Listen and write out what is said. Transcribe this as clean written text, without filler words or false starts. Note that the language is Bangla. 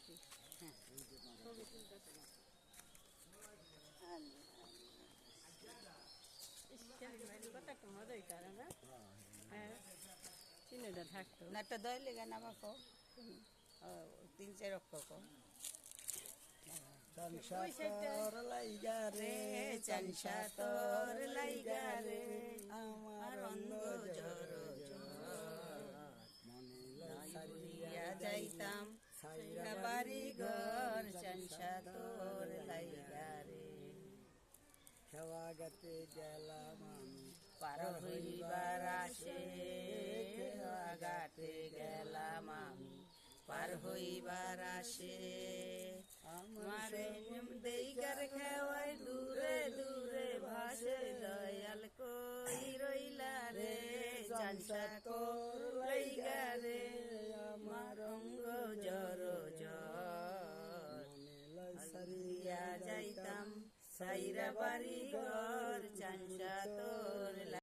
নাকি? হ্যাঁ, ছবি তুলতেছে না। কত একটা মজা হইতো না? হ্যাঁ, চিনেটা থাকতো না একটা দইলে গান আমাকে 3-4 অক্ষর চানসাতর লাইগা রে চানসাতর লাইগা রে আমার অন্য জর মনে সারিয়া যাইতাম সাইরা বাড়ি ঘর চানসাতর লাইগা রে খেওয়া গাতে গেলাম আমি পার হইবার আসে খেওয়া ঘাটে গেলাম আমি পার হইবার আসে আমার দেইগার খেওয়াই দূরে দূরে ভাসে দয়াল কই রইলা রে চানসাতর লাইগা রে আমার অঙ্গ জর জর সারিয়া যাইতাম সাইরা বাড়ি ঘর চানসাতর